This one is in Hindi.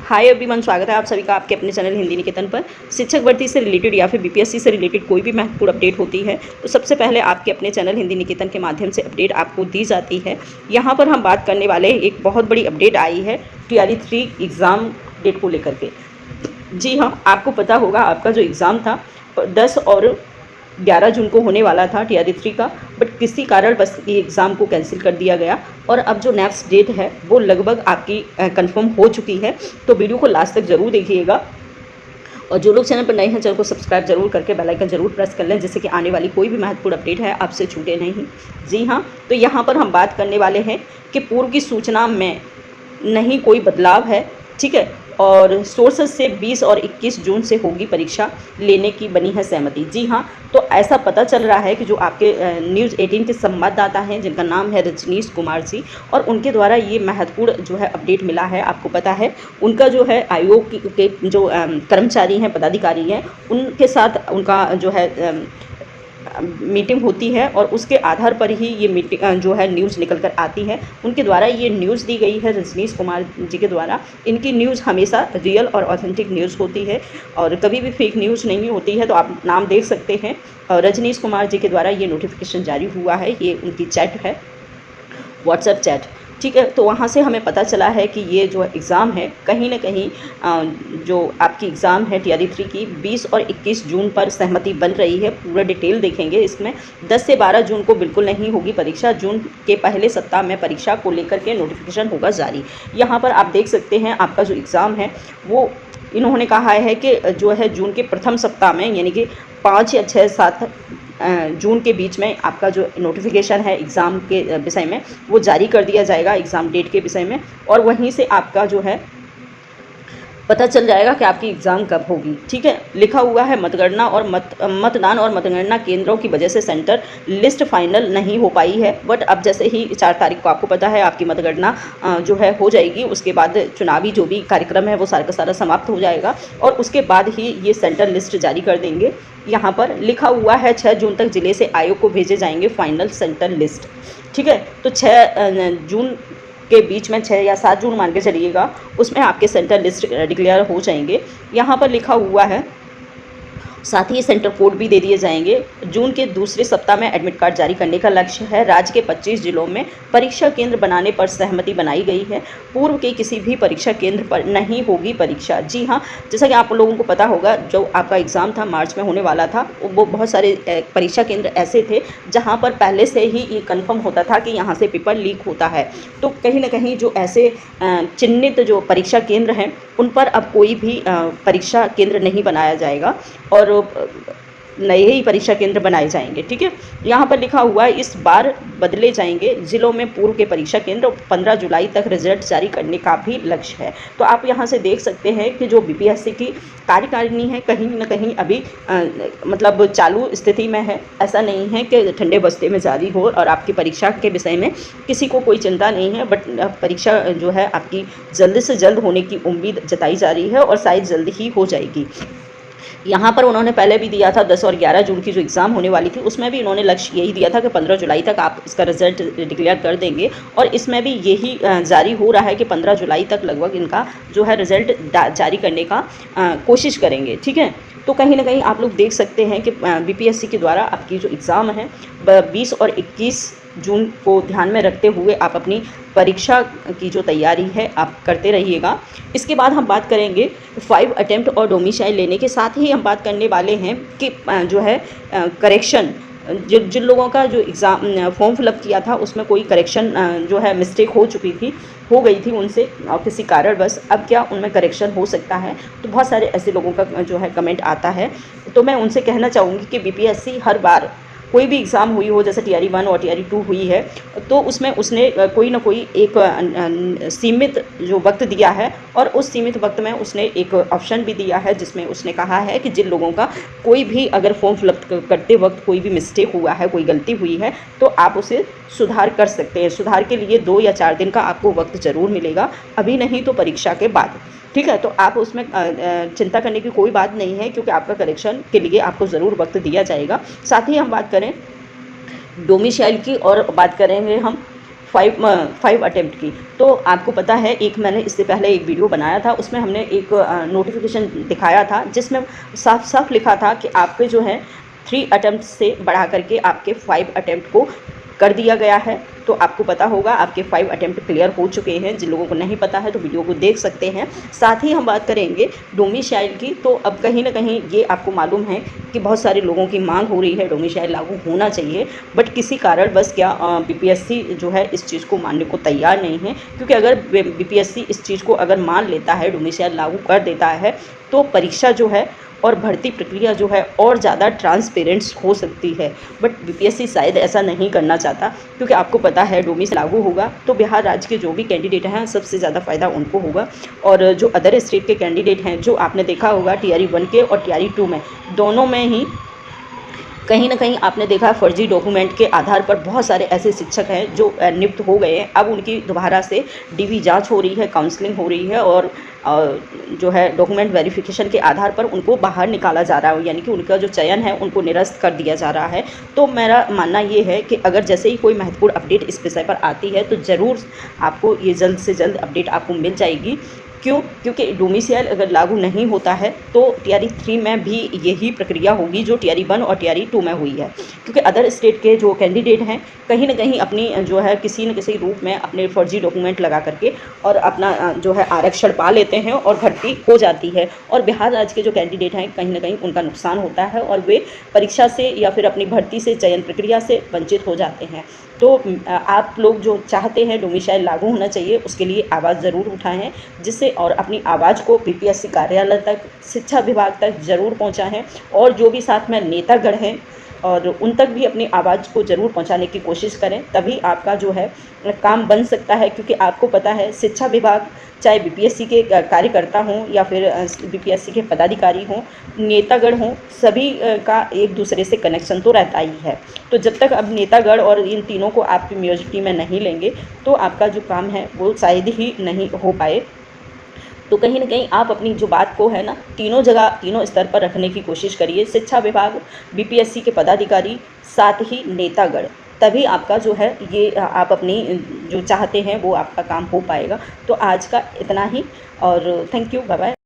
हाय एवरीवन, स्वागत है आप सभी का आपके अपने चैनल हिंदी निकेतन पर। शिक्षक भर्ती से रिलेटेड या फिर बीपीएससी से रिलेटेड कोई भी महत्वपूर्ण अपडेट होती है तो सबसे पहले आपके अपने चैनल हिंदी निकेतन के माध्यम से अपडेट आपको दी जाती है। यहाँ पर हम बात करने वाले एक बहुत बड़ी अपडेट आई है TRE 3 एग्ज़ाम डेट को लेकर के। जी हाँ, आपको पता होगा आपका जो एग्ज़ाम था 10 और 11 जून को होने वाला था TRE 3 का, बट किसी कारण बस ये एग्ज़ाम को कैंसिल कर दिया गया और अब जो नेक्स्ट डेट है वो लगभग आपकी कंफर्म हो चुकी है। तो वीडियो को लास्ट तक ज़रूर देखिएगा और जो लोग चैनल पर नए हैं चैनल को सब्सक्राइब जरूर करके बेल आइकन जरूर प्रेस कर लें, जिससे कि आने वाली कोई भी महत्वपूर्ण अपडेट है आपसे छूटे नहीं। जी हाँ, तो यहाँ पर हम बात करने वाले हैं कि पूर्व की सूचना में नहीं कोई बदलाव है, ठीक है। और सोर्सेस से 20 और 21 जून से होगी परीक्षा लेने की बनी है सहमति। जी हाँ, तो ऐसा पता चल रहा है कि जो आपके न्यूज़ 18 के संवाददाता हैं जिनका नाम है रजनीश कुमार जी, और उनके द्वारा ये महत्वपूर्ण जो है अपडेट मिला है। आपको पता है उनका जो है आयोग के जो कर्मचारी हैं, पदाधिकारी हैं, उनके साथ उनका जो है मीटिंग होती है और उसके आधार पर ही ये मीटिंग जो है न्यूज़ निकल कर आती है। उनके द्वारा ये न्यूज़ दी गई है रजनीश कुमार जी के द्वारा। इनकी न्यूज़ हमेशा रियल और ऑथेंटिक न्यूज़ होती है और कभी भी फेक न्यूज़ नहीं होती है। तो आप नाम देख सकते हैं, रजनीश कुमार जी के द्वारा ये नोटिफिकेशन जारी हुआ है। ये उनकी चैट है, व्हाट्सएप चैट, ठीक है। तो वहाँ से हमें पता चला है कि ये जो एग्ज़ाम है कहीं ना कहीं जो आपकी एग्ज़ाम है TRE 3 की 20 और 21 जून पर सहमति बन रही है। पूरा डिटेल देखेंगे इसमें। 10 से 12 जून को बिल्कुल नहीं होगी परीक्षा। जून के पहले सप्ताह में परीक्षा को लेकर के नोटिफिकेशन होगा जारी। यहाँ पर आप देख सकते हैं आपका जो एग्ज़ाम है वो इन्होंने कहा है कि जो है जून के प्रथम सप्ताह में, यानी कि 5 या 6 7 जून के बीच में आपका जो नोटिफिकेशन है एग्ज़ाम के विषय में वो जारी कर दिया जाएगा, एग्ज़ाम डेट के विषय में। और वहीं से आपका जो है पता चल जाएगा कि आपकी एग्ज़ाम कब होगी, ठीक है। लिखा हुआ है मतगणना और मतदान और मतगणना केंद्रों की वजह से सेंटर लिस्ट फाइनल नहीं हो पाई है। बट अब जैसे ही 4 तारीख को आपको पता है आपकी मतगणना जो है हो जाएगी, उसके बाद चुनावी जो भी कार्यक्रम है वो सारा का सारा समाप्त हो जाएगा और उसके बाद ही ये सेंटर लिस्ट जारी कर देंगे। यहाँ पर लिखा हुआ है 6 जून तक जिले से आयोग को भेजे जाएंगे फाइनल सेंटर लिस्ट, ठीक है। तो 6 जून के बीच में 6 या 7 जून मान के चलिएगा, उसमें आपके सेंटर लिस्ट डिक्लेयर हो जाएंगे। यहाँ पर लिखा हुआ है साथ ही सेंटर कोड भी दे दिए जाएंगे। जून के दूसरे सप्ताह में एडमिट कार्ड जारी करने का लक्ष्य है। राज्य के 25 जिलों में परीक्षा केंद्र बनाने पर सहमति बनाई गई है। पूर्व के किसी भी परीक्षा केंद्र पर नहीं होगी परीक्षा। जी हाँ, जैसा कि आप लोगों को पता होगा जो आपका एग्ज़ाम था मार्च में होने वाला था, वो बहुत सारे परीक्षा केंद्र ऐसे थे जहाँ पर पहले से ही ये कन्फर्म होता था कि यहाँ से पेपर लीक होता है। तो कहीं ना कहीं जो ऐसे चिन्हित जो परीक्षा केंद्र हैं उन पर अब कोई भी परीक्षा केंद्र नहीं बनाया जाएगा और नए ही परीक्षा केंद्र बनाए जाएंगे, ठीक है। यहाँ पर लिखा हुआ है इस बार बदले जाएंगे जिलों में पूर्व के परीक्षा केंद्र। 15 जुलाई तक रिजल्ट जारी करने का भी लक्ष्य है। तो आप यहाँ से देख सकते हैं कि जो बीपीएससी की कार्यकारिणी है कहीं ना कहीं अभी मतलब चालू स्थिति में है। ऐसा नहीं है कि ठंडे बस्ते में जारी हो और आपकी परीक्षा के विषय में किसी को कोई चिंता नहीं है, बट परीक्षा जो है आपकी जल्द से जल्द होने की उम्मीद जताई जा रही है और शायद जल्द ही हो जाएगी। यहाँ पर उन्होंने पहले भी दिया था 10 और 11 जून की जो एग्ज़ाम होने वाली थी उसमें भी इन्होंने लक्ष्य यही दिया था कि 15 जुलाई तक आप इसका रिजल्ट डिक्लेयर कर देंगे और इसमें भी यही जारी हो रहा है कि 15 जुलाई तक लगभग इनका जो है रिज़ल्ट जारी करने का कोशिश करेंगे, ठीक है। तो कहीं ना कहीं आप लोग देख सकते हैं कि बीपीएससी के द्वारा आपकी जो एग्ज़ाम है 20 और 21 जून को ध्यान में रखते हुए आप अपनी परीक्षा की जो तैयारी है आप करते रहिएगा। इसके बाद हम बात करेंगे 5 अटेम्प्ट और डोमिसाइल लेने के साथ ही हम बात करने वाले हैं कि जो है करेक्शन, जिन लोगों का जो एग्ज़ाम फॉर्म फिलअप किया था उसमें कोई करेक्शन जो है मिस्टेक हो गई थी उनसे और किसी कारण बस अब क्या उनमें करेक्शन हो सकता है। तो बहुत सारे ऐसे लोगों का जो है कमेंट आता है, तो मैं उनसे कहना चाहूँगी कि बीपीएससी हर बार कोई भी एग्ज़ाम हुई हो, जैसे TRE 1 और TRE 2 हुई है, तो उसमें उसने कोई ना कोई एक सीमित जो वक्त दिया है और उस सीमित वक्त में उसने एक ऑप्शन भी दिया है जिसमें उसने कहा है कि जिन लोगों का कोई भी अगर फॉर्म फिलअप करते वक्त कोई भी मिस्टेक हुआ है, कोई गलती हुई है, तो आप उसे सुधार कर सकते हैं। सुधार के लिए 2 या 4 दिन का आपको वक्त ज़रूर मिलेगा, अभी नहीं तो परीक्षा के बाद, ठीक है। तो आप उसमें चिंता करने की कोई बात नहीं है क्योंकि आपका करेक्शन के लिए आपको ज़रूर वक्त दिया जाएगा। साथ ही हम बात करें डोमिसाइल की और बात करेंगे हम फाइव अटेम्प्ट की। तो आपको पता है, एक मैंने इससे पहले एक वीडियो बनाया था, उसमें हमने एक नोटिफिकेशन दिखाया था जिसमें साफ साफ लिखा था कि आपके जो है 3 अटेम्प्ट से बढ़ा करके आपके 5 अटेम्प्ट को कर दिया गया है। तो आपको पता होगा आपके 5 अटेम्प्ट क्लियर हो चुके हैं। जिन लोगों को नहीं पता है तो वीडियो को देख सकते हैं। साथ ही हम बात करेंगे डोमिसाइल की। तो अब कहीं ना कहीं ये आपको मालूम है कि बहुत सारे लोगों की मांग हो रही है डोमिसाइल लागू होना चाहिए, बट किसी कारण बस क्या बीपीएससी जो है इस चीज़ को मानने को तैयार नहीं है। क्योंकि अगर बीपीएससी इस चीज़ को अगर मान लेता है, डोमिसाइल लागू कर देता है, तो परीक्षा जो है और भर्ती प्रक्रिया जो है और ज़्यादा ट्रांसपेरेंट हो सकती है। बट बीपीएससी शायद ऐसा नहीं करना चाहता, क्योंकि आपको पता है डोमिसाइल लागू होगा तो बिहार राज्य के जो भी कैंडिडेट हैं सबसे ज़्यादा फ़ायदा उनको होगा। और जो अदर स्टेट के कैंडिडेट हैं, जो आपने देखा होगा टीआरई 1 के और टीआरई 2 में, दोनों में ही कहीं ना कहीं आपने देखा फर्जी डॉक्यूमेंट के आधार पर बहुत सारे ऐसे शिक्षक हैं जो नियुक्त हो गए हैं। अब उनकी दोबारा से डीवी जांच हो रही है, काउंसलिंग हो रही है और जो है डॉक्यूमेंट वेरिफिकेशन के आधार पर उनको बाहर निकाला जा रहा है, यानी कि उनका जो चयन है उनको निरस्त कर दिया जा रहा है। तो मेरा मानना ये है कि अगर जैसे ही कोई महत्वपूर्ण अपडेट इस विषय पर आती है तो ज़रूर आपको ये जल्द से जल्द अपडेट आपको मिल जाएगी। क्योंकि डोमिसाइल अगर लागू नहीं होता है तो टीआरई 3 में भी यही प्रक्रिया होगी जो टीआरई 1 और टीआरई 2 में हुई है। क्योंकि अदर स्टेट के जो कैंडिडेट हैं कहीं ना कहीं अपनी जो है किसी न किसी रूप में अपने फर्जी डॉक्यूमेंट लगा करके और अपना जो है आरक्षण पा लेते हैं और भर्ती हो जाती है। और बिहार राज्य के जो कैंडिडेट हैं कहीं ना कहीं उनका नुकसान होता है और वे परीक्षा से या फिर अपनी भर्ती से, चयन प्रक्रिया से वंचित हो जाते हैं। तो आप लोग जो चाहते हैं डोमिसाइल लागू होना चाहिए, उसके लिए आवाज़ ज़रूर उठाएं, जिससे और अपनी आवाज़ को बीपीएससी कार्यालय तक, शिक्षा विभाग तक ज़रूर पहुंचाएं। और जो भी साथ में नेतागण हैं और उन तक भी अपनी आवाज़ को ज़रूर पहुंचाने की कोशिश करें, तभी आपका जो है काम बन सकता है। क्योंकि आपको पता है शिक्षा विभाग, चाहे बीपीएससी के कार्यकर्ता हों या फिर बीपीएससी के पदाधिकारी हों, नेतागण हों, सभी का एक दूसरे से कनेक्शन तो रहता ही है। तो जब तक अब नेतागण और इन तीनों को आपकी मेजॉरिटी में नहीं लेंगे तो आपका जो काम है वो शायद ही नहीं हो पाए। तो कहीं ना कहीं आप अपनी जो बात को है ना तीनों जगह, तीनों स्तर पर रखने की कोशिश करिए। शिक्षा विभाग, बीपीएससी के पदाधिकारी, साथ ही नेतागण, तभी आपका जो है ये आप अपनी जो चाहते हैं वो आपका काम हो पाएगा। तो आज का इतना ही और थैंक यू, बाय बाय।